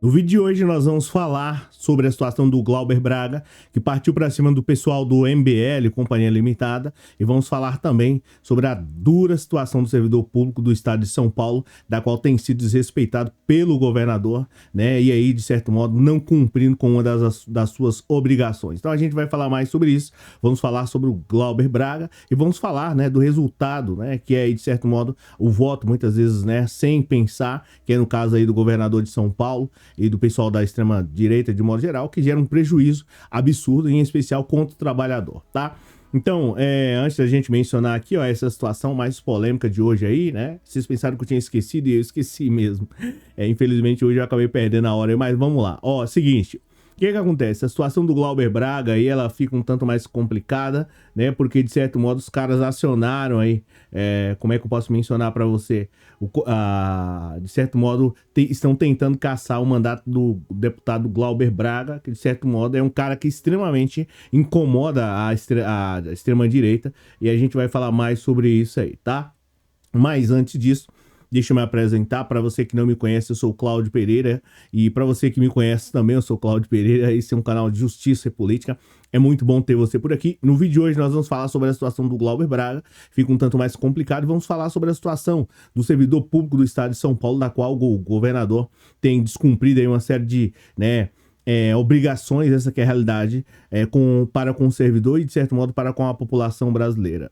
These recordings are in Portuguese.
No vídeo de hoje nós vamos falar sobre a situação do Glauber Braga, que partiu para cima do pessoal do MBL, Companhia Limitada, e vamos falar também sobre a dura situação do servidor público do estado de São Paulo, da qual tem sido desrespeitado pelo governador, né? E aí, de certo modo, não cumprindo com uma das suas obrigações. Então a gente vai falar mais sobre isso, vamos falar sobre o Glauber Braga e vamos falar, né, do resultado, né, que é, de certo modo, o voto, muitas vezes, né, sem pensar, que é no caso aí do governador de São Paulo, e do pessoal da extrema-direita, de modo geral, que gera um prejuízo absurdo, em especial contra o trabalhador, tá? Então, antes da gente mencionar aqui, ó, essa situação mais polêmica de hoje aí, né? Vocês pensaram que eu tinha esquecido e eu esqueci mesmo. Infelizmente, hoje eu acabei perdendo a hora, mas vamos lá. Ó, seguinte... O que acontece? A situação do Glauber Braga aí, ela fica um tanto mais complicada, né? Porque, de certo modo, os caras acionaram aí, como é que eu posso mencionar para você? De certo modo, estão tentando caçar o mandato do deputado Glauber Braga, que, de certo modo, é um cara que extremamente incomoda a extrema-direita, e a gente vai falar mais sobre isso aí, tá? Mas, antes disso... Deixa eu me apresentar. Para você que não me conhece, eu sou o Cláudio Pereira. E para você que me conhece também, eu sou o Cláudio Pereira. Esse é um canal de justiça e política. É muito bom ter você por aqui. No vídeo de hoje nós vamos falar sobre a situação do Glauber Braga. Fica um tanto mais complicado. E vamos falar sobre a situação do servidor público do estado de São Paulo, da qual o governador tem descumprido aí uma série de, né, obrigações, essa que é a realidade, para com o servidor e, de certo modo, para com a população brasileira.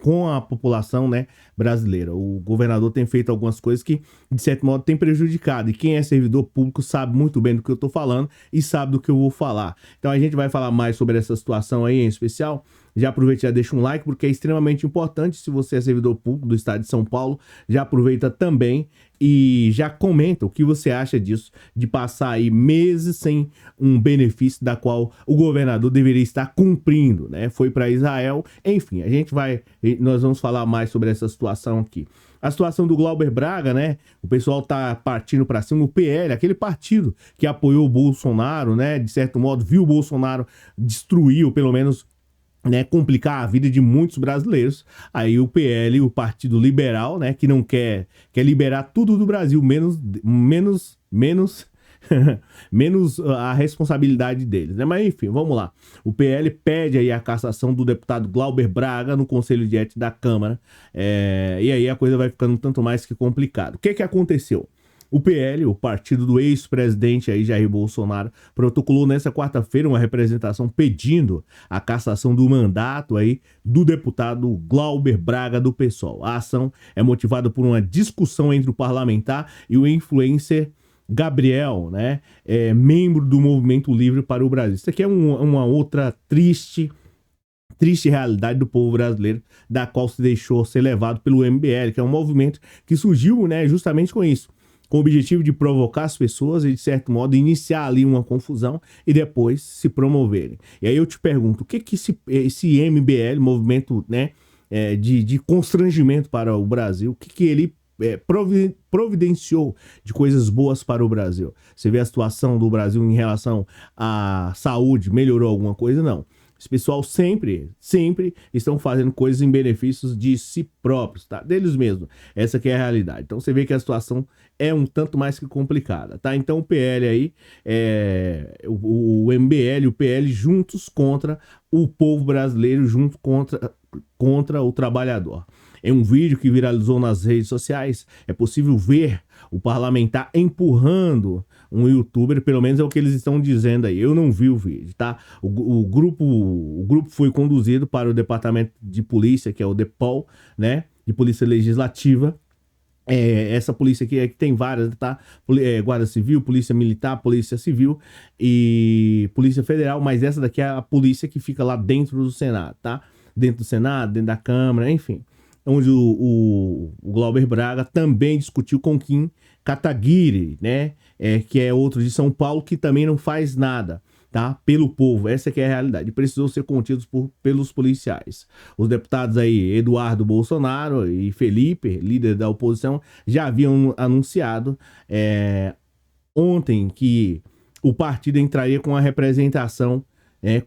Com a população, né, brasileira. O governador tem feito algumas coisas que, de certo modo, tem prejudicado. E quem é servidor público sabe muito bem do que eu tô falando e sabe do que eu vou falar. Então a gente vai falar mais sobre essa situação aí em especial. Já aproveita e já deixa um like, porque é extremamente importante. Se você é servidor público do estado de São Paulo, já aproveita também e já comenta o que você acha disso, de passar aí meses sem um benefício da qual o governador deveria estar cumprindo, né? Foi para Israel, enfim, nós vamos falar mais sobre essa situação aqui. A situação do Glauber Braga, né? O pessoal tá partindo para cima, o PL, aquele partido que apoiou o Bolsonaro, né? De certo modo, viu o Bolsonaro destruir, ou pelo menos, né, complicar a vida de muitos brasileiros. Aí o PL, o Partido Liberal, né, que não quer liberar tudo do Brasil, menos a responsabilidade deles, né? Mas enfim, vamos lá. O PL pede aí a cassação do deputado Glauber Braga no Conselho de Ética da Câmara, e aí a coisa vai ficando um tanto mais que complicado. O que aconteceu? O PL, o partido do ex-presidente aí, Jair Bolsonaro, protocolou nessa quarta-feira uma representação pedindo a cassação do mandato aí do deputado Glauber Braga do PSOL. A ação é motivada por uma discussão entre o parlamentar e o influencer Gabriel, né, membro do Movimento Livre para o Brasil. Isso aqui é uma outra triste realidade do povo brasileiro, da qual se deixou ser levado pelo MBL, que é um movimento que surgiu, né, justamente com isso, com o objetivo de provocar as pessoas e, de certo modo, iniciar ali uma confusão e depois se promoverem. E aí eu te pergunto, o que esse MBL, movimento, né, de constrangimento para o Brasil, o que ele providenciou de coisas boas para o Brasil? Você vê a situação do Brasil em relação à saúde, melhorou alguma coisa? Não. Esse pessoal sempre estão fazendo coisas em benefícios de si próprios, tá? Deles mesmos. Essa que é a realidade. Então você vê que a situação é um tanto mais que complicada, tá? Então o PL aí, o MBL e o PL juntos contra o povo brasileiro, junto contra o trabalhador. Em um vídeo que viralizou nas redes sociais, é possível ver o parlamentar empurrando um youtuber, pelo menos é o que eles estão dizendo aí. Eu não vi o vídeo, tá? O grupo foi conduzido para o departamento de polícia, que é o DEPOL, né? De Polícia Legislativa. Essa polícia aqui que tem várias, tá? Guarda Civil, Polícia Militar, Polícia Civil e Polícia Federal, mas essa daqui é a polícia que fica lá dentro do Senado, tá? Dentro do Senado, dentro da Câmara, enfim. Onde o Glauber Braga também discutiu com Kim Kataguiri, né? Que é outro de São Paulo, que também não faz nada, tá? Pelo povo. Essa que é a realidade. Precisou ser contidos pelos policiais. Os deputados aí, Eduardo Bolsonaro e Felipe, líder da oposição, já haviam anunciado ontem que o partido entraria com a representação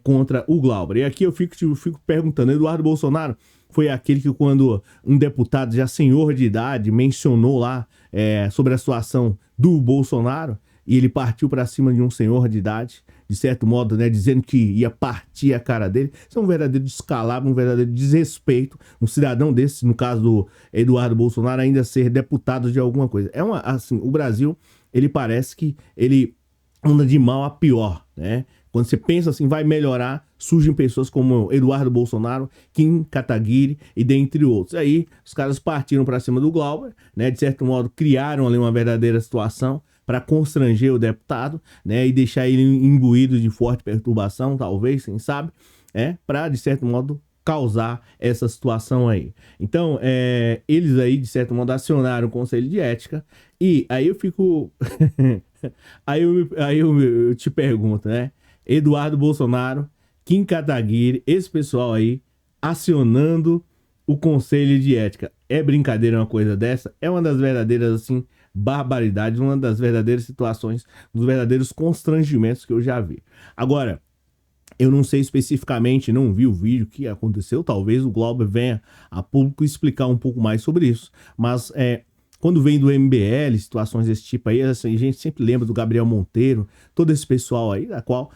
contra o Glauber. E aqui eu fico perguntando, Eduardo Bolsonaro, foi aquele que quando um deputado já senhor de idade mencionou lá sobre a situação do Bolsonaro, e ele partiu para cima de um senhor de idade, de certo modo, né, dizendo que ia partir a cara dele. Isso é um verdadeiro descalabro, um verdadeiro desrespeito. Um cidadão desse, no caso do Eduardo Bolsonaro, ainda ser deputado de alguma coisa. Assim, o Brasil, ele parece que ele anda de mal a pior, né? Quando você pensa assim, vai melhorar, surgem pessoas como Eduardo Bolsonaro, Kim Kataguiri e dentre outros. Aí os caras partiram para cima do Glauber, né? De certo modo, criaram ali uma verdadeira situação para constranger o deputado, né? E deixar ele imbuído de forte perturbação, talvez, quem sabe, para, de certo modo, causar essa situação aí. Então, eles aí, de certo modo, acionaram o Conselho de Ética, e aí eu fico... aí eu te pergunto, né? Eduardo Bolsonaro, Kim Kataguiri, esse pessoal aí, acionando o Conselho de Ética. É brincadeira uma coisa dessa? É uma das verdadeiras, assim, barbaridades, uma das verdadeiras situações, dos verdadeiros constrangimentos que eu já vi. Agora, eu não sei especificamente, não vi o vídeo que aconteceu, talvez o Glauber venha a público explicar um pouco mais sobre isso, mas quando vem do MBL, situações desse tipo aí, assim, a gente sempre lembra do Gabriel Monteiro, todo esse pessoal aí, da qual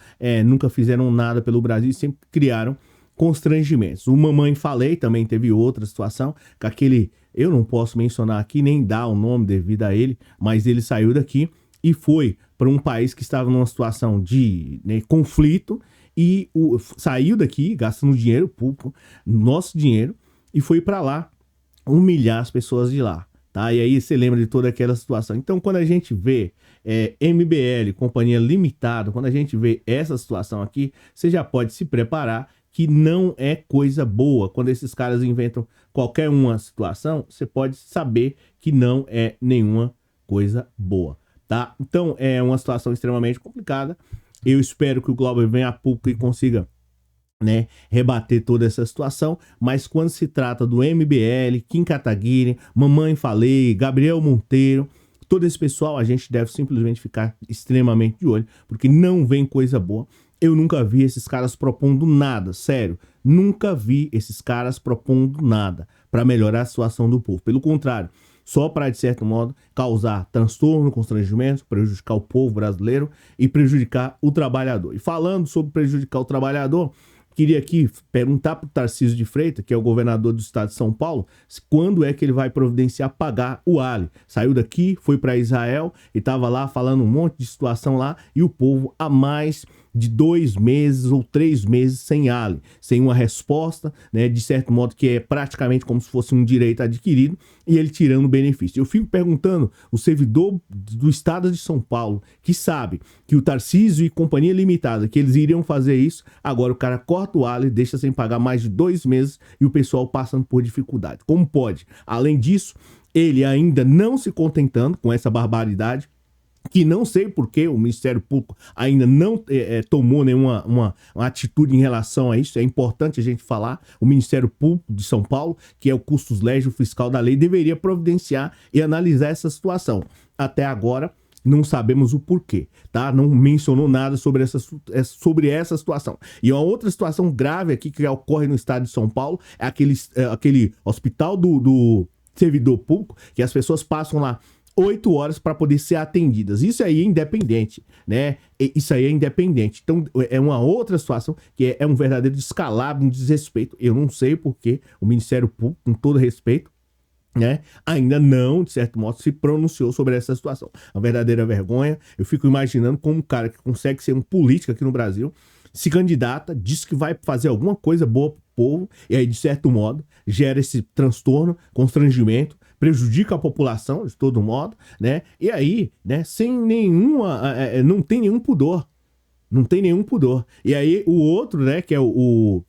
nunca fizeram nada pelo Brasil e sempre criaram constrangimentos. O Mamãe Falei também teve outra situação, com aquele, eu não posso mencionar aqui, nem dar o nome devido a ele, mas ele saiu daqui e foi para um país que estava numa situação de conflito, e saiu daqui gastando dinheiro público, nosso dinheiro, e foi para lá humilhar as pessoas de lá. Tá? E aí você lembra de toda aquela situação. Então, quando a gente vê MBL, Companhia Limitada, quando a gente vê essa situação aqui, você já pode se preparar que não é coisa boa. Quando esses caras inventam qualquer uma situação, você pode saber que não é nenhuma coisa boa. Tá? Então, é uma situação extremamente complicada. Eu espero que o Glauber venha a público e consiga rebater toda essa situação, mas quando se trata do MBL, Kim Kataguiri, Mamãe Falei, Gabriel Monteiro, todo esse pessoal, a gente deve simplesmente ficar extremamente de olho, porque não vem coisa boa. Eu nunca vi esses caras propondo nada, sério, nunca vi esses caras propondo nada para melhorar a situação do povo. Pelo contrário, só para, de certo modo, causar transtorno, constrangimento, prejudicar o povo brasileiro e prejudicar o trabalhador. E falando sobre prejudicar o trabalhador, queria aqui perguntar para o Tarcísio de Freitas, que é o governador do estado de São Paulo, quando é que ele vai providenciar pagar o Ali. Saiu daqui, foi para Israel e estava lá falando um monte de situação lá, e o povo há mais de 2 meses ou 3 meses sem Ali, sem uma resposta, de certo modo que é praticamente como se fosse um direito adquirido, e ele tirando benefício. Eu fico perguntando, o servidor do estado de São Paulo, que sabe que o Tarcísio e Companhia Limitada, que eles iriam fazer isso, agora o cara corta o Ali, deixa sem pagar mais de 2 meses e o pessoal passando por dificuldade. Como pode? Além disso, ele ainda não se contentando com essa barbaridade, que não sei por que o Ministério Público ainda não tomou nenhuma uma atitude em relação a isso. É importante a gente falar, o Ministério Público de São Paulo, que é o custos legis fiscal da lei, deveria providenciar e analisar essa situação. Até agora, não sabemos o porquê, tá? Não mencionou nada sobre essa situação. E uma outra situação grave aqui que ocorre no estado de São Paulo é aquele hospital do servidor público, que as pessoas passam lá 8 horas para poder ser atendidas. Isso aí é independente, né? Isso aí é independente. Então, é uma outra situação que é um verdadeiro descalabro, um desrespeito. Eu não sei porque o Ministério Público, com todo respeito, ainda não, de certo modo, se pronunciou sobre essa situação. Uma verdadeira vergonha. Eu fico imaginando como um cara que consegue ser um político aqui no Brasil se candidata, diz que vai fazer alguma coisa boa pro povo, e aí, de certo modo, gera esse transtorno, constrangimento, prejudica a população de todo modo, E aí, sem nenhuma, não tem nenhum pudor, não tem nenhum pudor. E aí o outro, que é o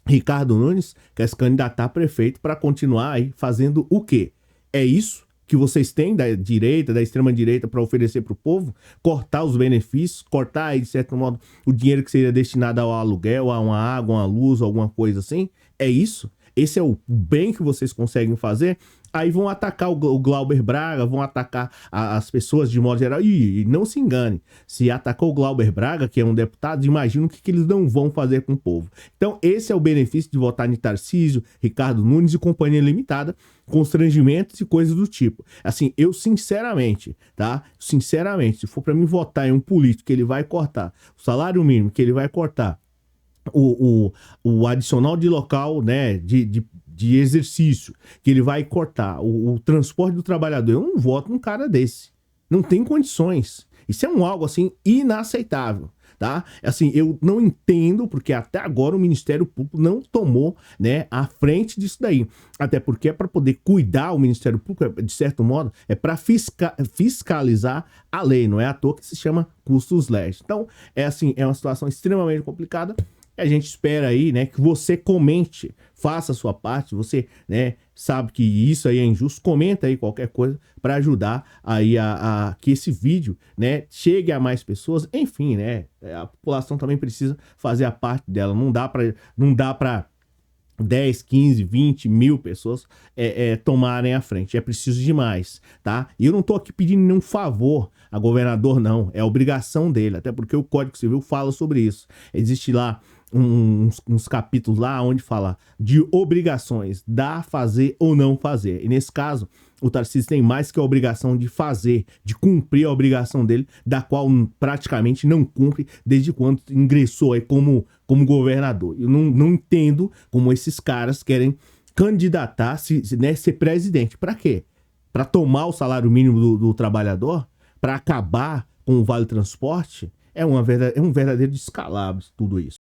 Ricardo Nunes, quer se candidatar a prefeito para continuar aí fazendo o quê? É isso que vocês têm da direita, da extrema direita para oferecer para o povo? Cortar os benefícios, cortar aí, de certo modo, o dinheiro que seria destinado ao aluguel, a uma água, uma luz, alguma coisa assim? É isso? Esse é o bem que vocês conseguem fazer? Aí vão atacar o Glauber Braga, vão atacar as pessoas de modo geral. E não se engane, se atacou o Glauber Braga, que é um deputado, imagina o que eles não vão fazer com o povo. Então esse é o benefício de votar em Tarcísio, Ricardo Nunes e Companhia Limitada, constrangimentos e coisas do tipo. Assim, eu sinceramente, tá? Sinceramente, se for para mim votar em um político que ele vai cortar o salário mínimo, que ele vai cortar o adicional de local, né, de exercício, que ele vai cortar o transporte do trabalhador, eu não voto num cara desse. Não tem condições. Isso é algo, assim, inaceitável. Tá? Assim, eu não entendo porque até agora o Ministério Público não tomou, né, a frente disso daí. Até porque é para poder cuidar o Ministério Público, de certo modo, é para fiscalizar a lei. Não é à toa que se chama custos legis. Então, é assim, é uma situação extremamente complicada. A gente espera aí, né, que você comente, faça a sua parte, você, né, sabe que isso aí é injusto, comenta aí qualquer coisa para ajudar aí a que esse vídeo, né, chegue a mais pessoas, enfim, né, a população também precisa fazer a parte dela, não dá para 10, 15, 20 mil pessoas tomarem a frente. É preciso de mais, tá? E eu não tô aqui pedindo nenhum favor a governador, não. É obrigação dele, até porque o Código Civil fala sobre isso. Existe lá uns capítulos lá onde fala de obrigações, dar, fazer ou não fazer. E nesse caso, o Tarcísio tem mais que a obrigação de fazer, de cumprir a obrigação dele, da qual praticamente não cumpre desde quando ingressou aí como governador. Eu não entendo como esses caras querem candidatar, né, ser presidente. Para quê? Para tomar o salário mínimo do trabalhador? Para acabar com o Vale Transporte? É um verdadeiro descalabro tudo isso.